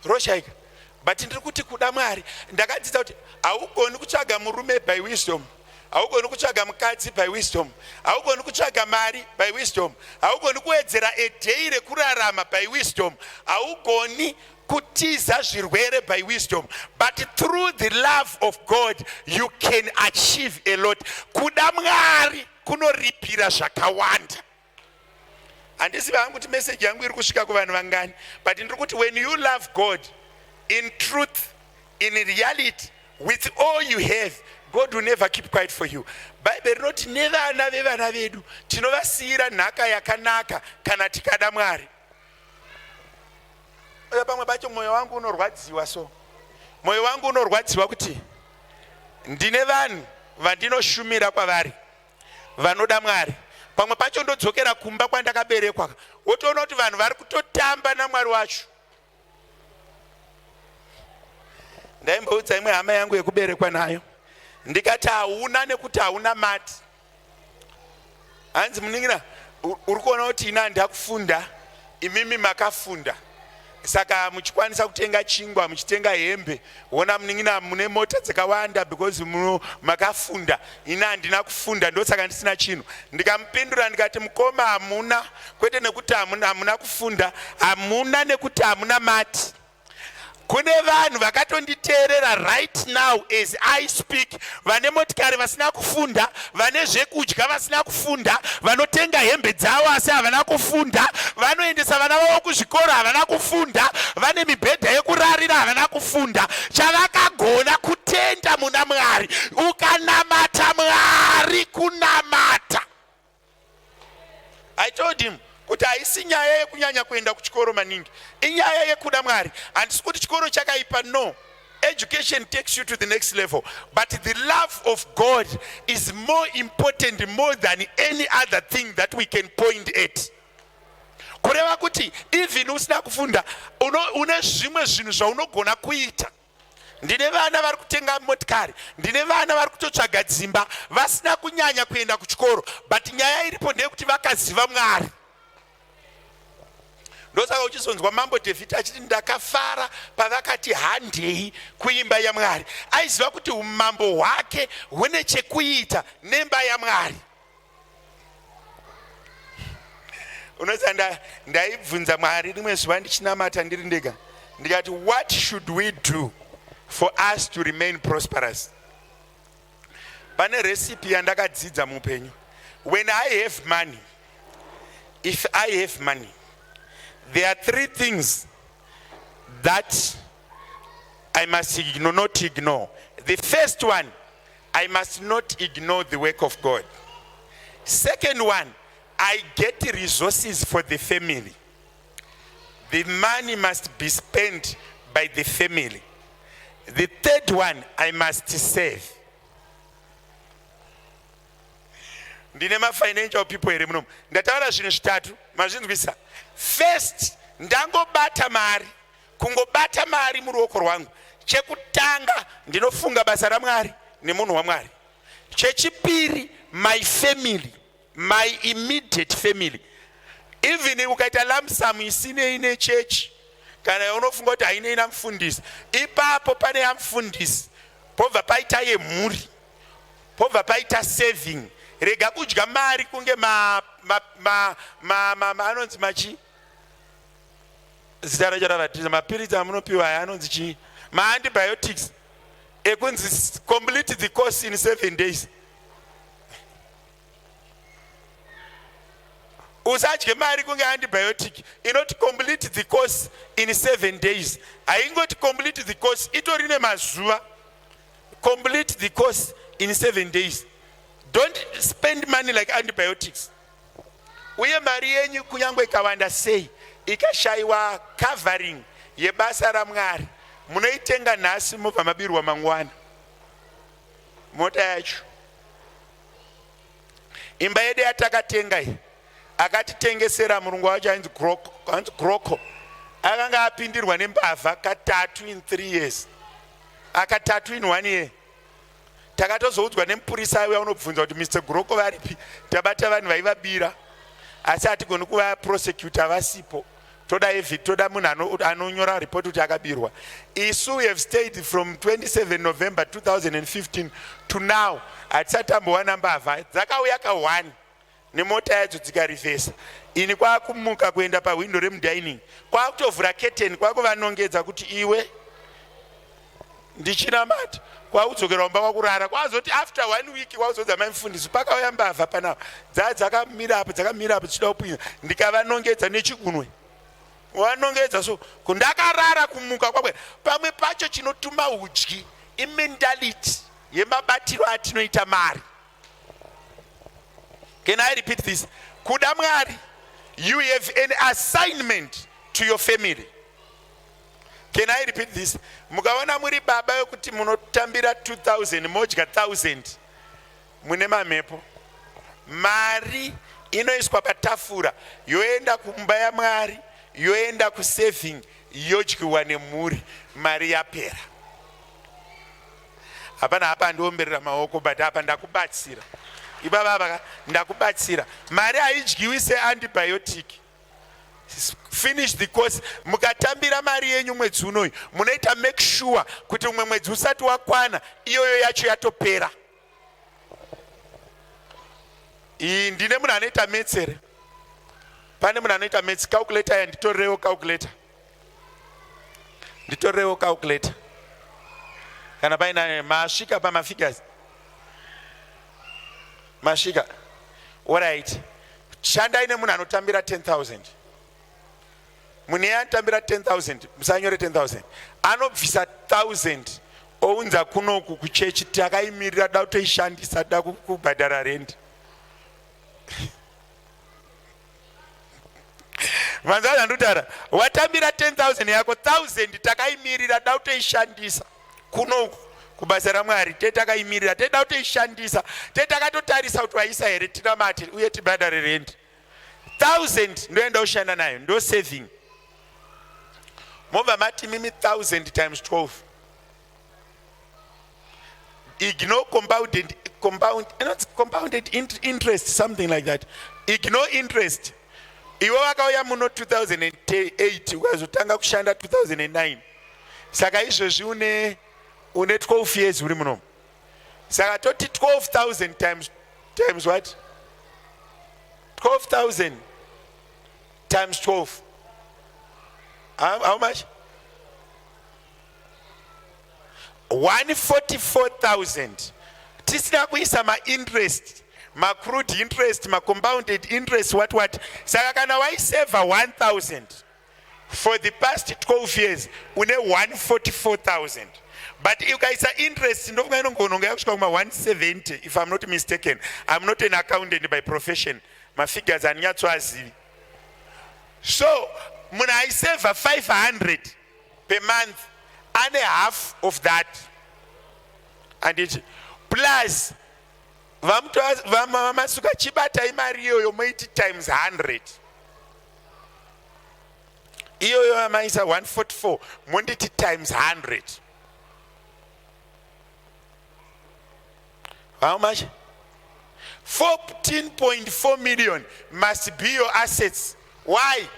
roshaika. But ndiri kuti kuda Mwari, ndakadzidza kuti haugoni kutsvaga murume by wisdom, haugoni kutsvaga mukadzi by wisdom, haugoni kutsvaga mari by wisdom, haugoni kuwedzera a day rekurarama by wisdom, haugoni kutiza zvirwere by wisdom. But through the love of God you can achieve a lot. Kuda Mwari kunoripira zvakawanda. Handisiva hangu kuti message yangu iri kusvika kuvanhu vangani, but ndiri kuti when you love God in truth, in reality, with all you have, God will never keep quiet for you. Bible rinoti nevana vevana vedu tinovasiyira nhaka yakanaka kana tikada Mwari. Pamwe pacho moyo wangu unorwadziwa, so moyo wangu unorwadziwa kuti ndine vanhu vandinoshumira kwavari vanoda Mwari. Pamwe pacho ndodzokera kumba kwandakaberekwa, wotoona kuti vanhu vari kutotamba naMwari wacho. Ndaimboudza imwe hama yangu yekuberekwa nayo, ndikati hauna nekuti hauna mati. Hanzi muningira, uri kuona kuti ina ndakufunda, imimi makafunda. Saka muchikwanisa kutenga chingwa, muchitenga hembe, wona muningira mune mota dzakawanda because makafunda. Ina handina kufunda, ndosaka ndisina chinhu. Ndikamupindura ndikati mukoma hamuna, kwete nekuti hamuna kufunda, hamuna nekuti hamuna mati. Kune vanhu vakatonditeerera right now as I speak, vane motikari vasina kufunda, vane zvekudya vasina kufunda, vanotenga hembe dzavo asi havana kufunda, vanoendesa vana vavo kuzvikoro havana kufunda, vane mibhedha yekurarira havana kufunda. Chavakagona kutenda muna Mwari. Ukanamata Mwari kunamata. I told him kuti haisi nyaya yekunyanya kuenda kuchikoro maningi, inyaya yekuda Mwari. Handisi kuti chikoro chakaipa, no. education takes you to the next level, but the love of God is more important, more than any other thing that we can point at. Kureva kuti even usina kufunda une zvimwe zvinhu zvaunogona kuita. Ndine vana vari kutenga motikari, ndine vana vari kutotsvaga dzimba vasina kunyanya kuenda kuchikoro, but nyaya iripo ndeyekuti vakaziva Mwari. Ndosaka uchizonzwa Mambo David achiti ndakafara pavakati handei kuimba yaMwari. Aiziva kuti umambo hwake hune chekuita nemba yaMwari. Unoziva ndaibvunza Mwari rimwe zuva ndichinamata ndiri ndega, ndikati what should we do for us to remain prosperous? Pane recipe yandakadzidza muupenyu. When I have money, if I have money, there are three things that I must not ignore. The first one, I must not ignore the work of God. Second one, I get resources for the family. The money must be spent by the family. The third one, I must save. Ndine financial people here muno. Ndataura zvinhu zvitatu, mazvinzwisa. First, ndangobata mari. Kungobata mari muruoko rwangu. Chekutanga, ndinofunga basa raMwari nemunhu waMwari. Chechipiri, my family, my immediate family. Even ukaita lump sum isine ine church, kana unofunga kuti haine ina mufundisi, ipapo pane yamufundisi, pobva paita yemhuri, pobva paita saving. Rega kudya mari kunge anonzi machi zita racharavatiza mapirisi amunopiwa aya anonzi chi antibiotics ekunzi complete the course in 7 days. Usadye mari kunge antibiotic inoti complete the course in 7 days. Haingoti complete the course, itorine mazuva. Complete the course in 7 days. Don't spend money like antibiotics. Uye mari yenyu kunyangwe ikawanda sei, ikashaiwa covering yebasa raMwari, munoitenga nhasi mobva mabirwa mangwana. Mota yacho. Imba yedu yatakatenga iyi, akatitengesera murungu wacho ainzi Groko. Akanga apindirwa nembavha katatu in 3 years. Akatatu in 1 year. Takatozoudzwa nemupurisa uya unobvunza kuti Mr. Groko varipi, tabata vanhu vaivabira. Asi hatigoni kuva prosecutor vasipo. Toda munhu anonyora report kuti akabirwa. Isu we have stayed from 27 November 2015 to now. Hatisatambowana mbavha. Dzakauya ka1 nemota yadzo dzikarivhesa. Ini kwakumuka kuenda pahwindo remudining. Kwakutovhura curtain kwakuvanongedza kuti iwe ndichinamata. Kwaudzokera kumba kwakurara. Kwazoti after 1 week kwazodza mufundisi pakauya mbavha panapa. Dzakamira apo dzichida kupinza. Ndikavanongedza nechigunwe. Wanongedza so kundakarara kumuka kwakwe. Pamwe pacho chinotuma udyi imentality yemabatiro atinoita mari. Can I repeat this? Kuda Mwari, you have an assignment to your family. Can I repeat this? Mukaona muri baba yokuti munotambira 2000 modya 1000 mune mamepo. Mari inoiswa patafura yoenda kumba yaMwari, yoenda kusaving, yodyiwa nemhuri, mari yapera. Hapana hapa ndiomberera maoko, but hapa ndakubatsira. Ibaba ndakubatsira. Mari haidyiwi seantibiotic. Finish the course. Mukatambira mari yenyu mwedzi unoyu, munoita make sure kuti umwe mwedzi usati wakwana iyoyo yacho yatopera. Ndine munhu anoita metsere. Pane munhu anoita maths calculator yanditorewo calculator. Nditorewo calculator. Kana paina masvika pamafigures. Masvika. Alright. Shandai nemunhu anotambira 10,000. Mune anotambira 10,000, musanyore 10,000. Anobvisa 1,000 ounza kunoku kuchechi takaimirira da kutoishandisa da kubhadhara rent. Manzana ndutara watambira 10,000 yako 1,000 takaimirira da kutoishandisa kuno kubasa raMwari tetakayimirira teda kutoishandisa tetakatotarisa kuti waisa here tinamati uye tibhadhare rent 1000 ndoenda kushanda nayo ndo saving mobva mati mimi 1000 times 12 ignore compounded interest, something like that. Ignore interest. Iwe wakauya muno 2008 ukazotanga kushanda 2009 saka izvozvi une 12 years uri muno saka toti 12,000 times what 12,000 times 12 how much 144,000 tisina kuisa ma-interest ma-accrued interest ma-compounded interest what saka kana waiseva 1,000 for the past 12 years une 144,000 but ukaisa interest ndofunga inongononga yakusvika kuma 170 if I'm not mistaken. I'm not an accountant by profession, mafigures anyatsoazivi. So munhu aiseva 500 per month and a half of that, and it plus vamasuka chibata imari iyoyo moiti times 100 iyoyo amaisa 144 monditi times 100 how much 14.4 million must be your assets. Why?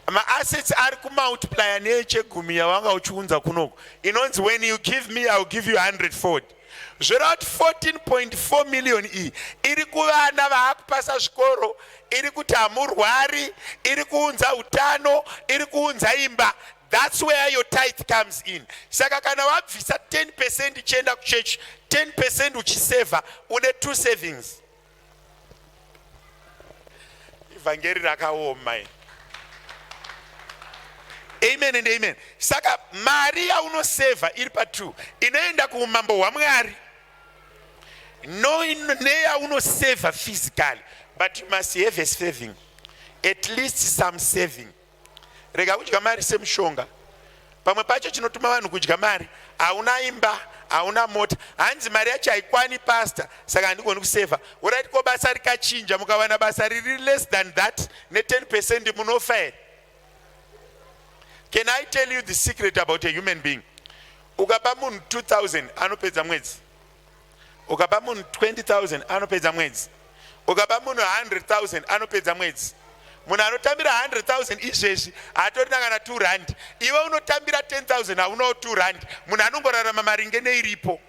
My assets are kumultiply nechegumi yawanga uchiunza kunoko inonzi when you give me I'll give you 100-fold. Zvirati 14.4 million iyi iri kuvana vaakupasa zvikoro, iri kuti hamurwari, iri kuunza utano, iri kuunza imba. That's where your tithe comes in. Saka kana wabvisa 10% ichienda kuchechi, 10% uchiseva, une 2 savings. Evangeli rakaoma. Amen and amen. Saka mari yaunoseva iri pa2 inoenda kuumambo hwaMwari. No neya unoseva physically, but you must have a saving, at least some saving. Rega kudya mari semushonga. Pamwe pacho chinotuma vanhu kudya mari, hauna imba, hauna mota, hanzi mari yacho haikwani pastor, saka handigoni kuseva. Urati ko basa rikachinja mukawana basa riri less than that ne 10% munofa here. Can I tell you the secret about a human being? Ukapa munhu 2,000 anopedza mwedzi. Ukapa munhu 20,000 anopedza mwedzi. Ukapa munhu 100,000 anopedza mwedzi. Munhu anotambira 100,000 izvezvi hatorina kana 2 rand. Iwe unotambira 10,000 haunawo 2 rand. Munhu anongorarama maringe neiripo.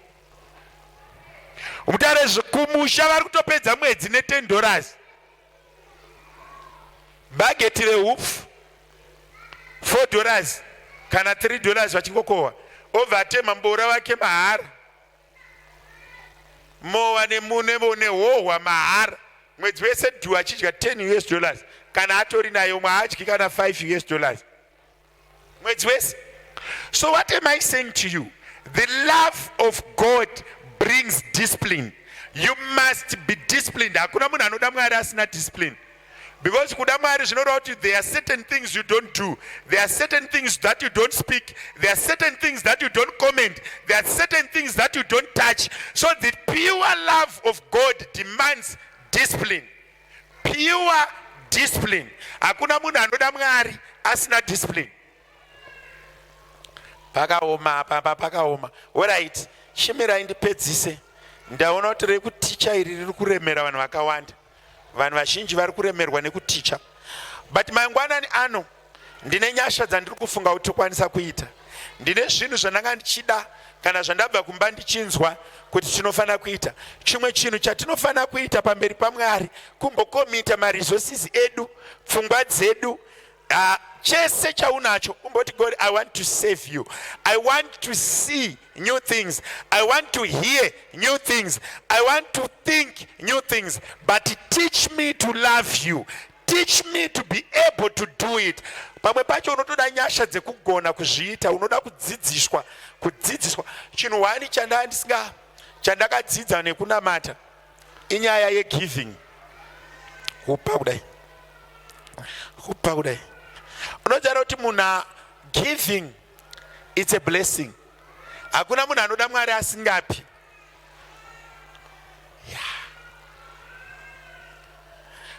Mutare kumusha vari kutopedza mwedzi ne$10. Bageti rehupfu $4 kana $3 vachingokohwa ovatema mbora wake mahara, mowa nemune nehohwa mahara, mwedzi wese dhu achidya $10 kana atori nayo mwe adyi kana $5 mwedzi wese. So what am I saying to you? The love of God brings discipline. You must be disciplined. Hakuna munhu anoda Mwari asina discipline. Because there are certain things you don't do. There are certain things that you don't speak. There are certain things that you don't comment. There are certain things that you don't touch. So the pure love of God demands discipline. Pure discipline. Hakuna munhu anoda Mwari asina discipline. Pakaoma pakaoma. Alright, shimirai ndipedzise. Ndaona kuti rekuticha iri riri kuremera vanhu vakawanda. Vanhu vazhinji vari kuremerwa nekuticha. But mangwanani ano ndine nyasha dzandiri kufunga kuti tokwanisa kuita. Ndine zvinhu zvandanga ndichida kana zvandabva kumba ndichinzwa kuti tinofana kuita. Chimwe chinhu chatinofana kuita pamberi paMwari kumbokomita maresources edu, pfungwa dzedu, chese chaunacho umboti God, I want to save you. I want to see new things. I want to hear new things. I want to think new things. But teach me to love you. Teach me to be able to do it. Pamwe pacho unotoda nyasha dzekugona kuzviita, unoda kudzidziswa. Chinhu wani chandakadzidza nekunamata inyaya yegiving. Kupa kudai. Unoziva kuti munhu giving, it's a blessing. Hakuna munhu anoda Mwari asingapi.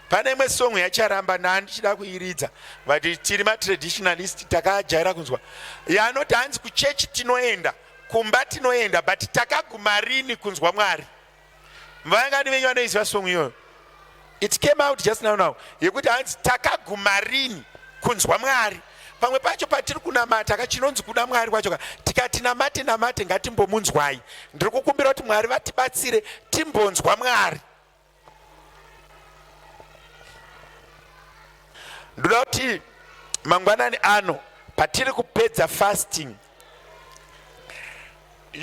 Pane imwe song yacharamba ndichida kuiridza, vati tiri matraditionalist takajaira kunzwa yanoti hanzi kuchechi tinoenda, kumba tinoenda, but takaguma rini kunzwa Mwari. Mvangani venyu vanoiziva song iyoyo? It came out just now yekuti hanzi takaguma rini kunzwa Mwari. Pamwe pacho patiri kunamata kachinonzi kuda Mwari kwacho tikati namate ngatimbomunzwai. Ndiri kukumbira kuti Mwari vatibatsire timbonzwa Mwari. Ndoda kuti mangwanani ano patiri kupedza fasting,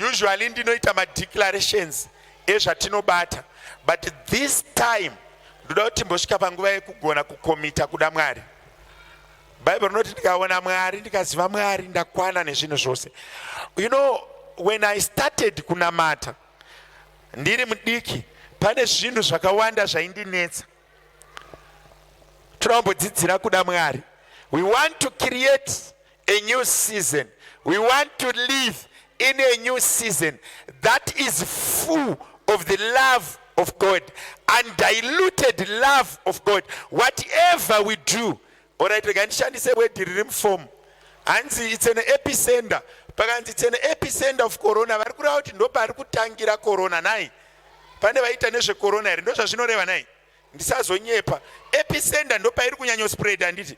usually ndinoita declarations ezvatinobata, but this time ndoda kuti mbosvika panguva yekugona kukomita kuda Mwari. Bible rinoti ndikaona Mwari ndikaziva Mwari ndakwana nezvinhu zvose. You know, when I started kunamata ndiri mudiki, pane zvinhu zvakawanda zvaindinetsa. Tinombodzidzira kuda Mwari. We want to create a new season. We want to live in a new season that is full of the love of God, undiluted love of God. Whatever we do, alright, rekandishandise word riri muform. Hanzi it's an epicenter. Pakanzi it's an epicenter of corona. Vari kureva kuti ndo pari kutangira corona nai. Pane vaita nezve corona here, ndo zvazvinoreva nai. Ndisazonyepa. Epicenter ndo pairi kunyanya spread anditi.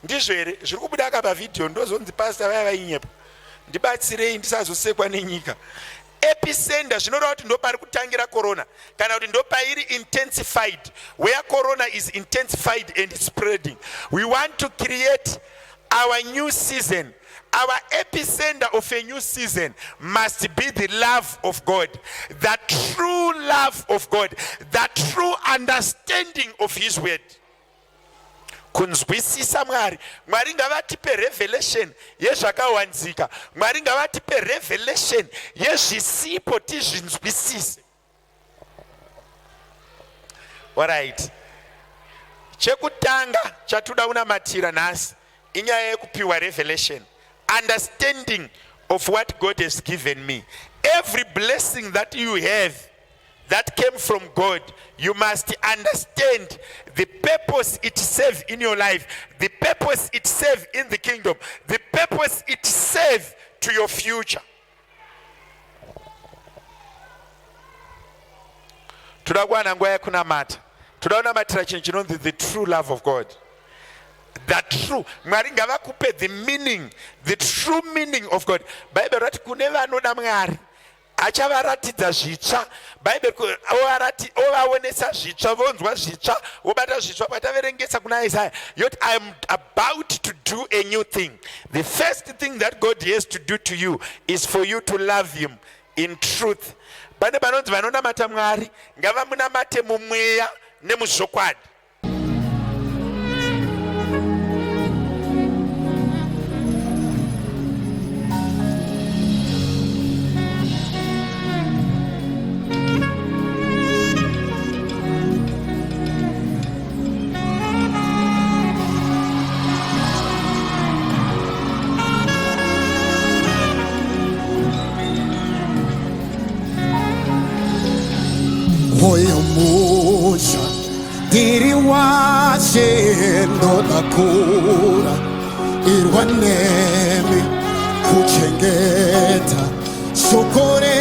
Ndizvo here zviri kubuda aka pavidhio ndozonzi pastor vaya vainyepa. Ndibatsirei ndisazosekwa nenyika. Epicenter zvinoreva kuti ndo pari kutangira corona, kana kuti ndo pairi intensified, where corona is intensified and spreading. We want to create our new season. Our epicenter of a new season must be the love of God, the true love of God, the true understanding of His word. Kunzwisisa Mwari. Mwari ngavatipe revelation yezvakawanzika. Mwari ngavatipe revelation yezvisipo tizvinzwisise. Alright. Chekutanga chatoda kunamatira nhasi inyaya yekupiwa revelation, understanding of what God has given me. Every blessing that you have that came from God, you must understand the purpose it serves in your life, the purpose it serves in the kingdom, the purpose it serves to your future. Tudagwana nguva yekunamata. Tudakunamatira chinhu chinonzi the true love of God. The true. Mwari ngavakupe the meaning, the true meaning of God. Bible rati kune vanoda Mwari achavaratidza zvitsva. Bible ovaonesa zvitsva, vonzwa zvitsva, vobata zvitsva. Pataverengesa kuna Isaiah yoti I am about to do a new thing. The first thing that God has to do to you is for you to love Him in truth. Pane vanonzi vanonamata Mwari ngavamunamate mumweya nemuzvokwadi. Moyo musha diri washe ndodakura irwa nemi kuchengeta shokore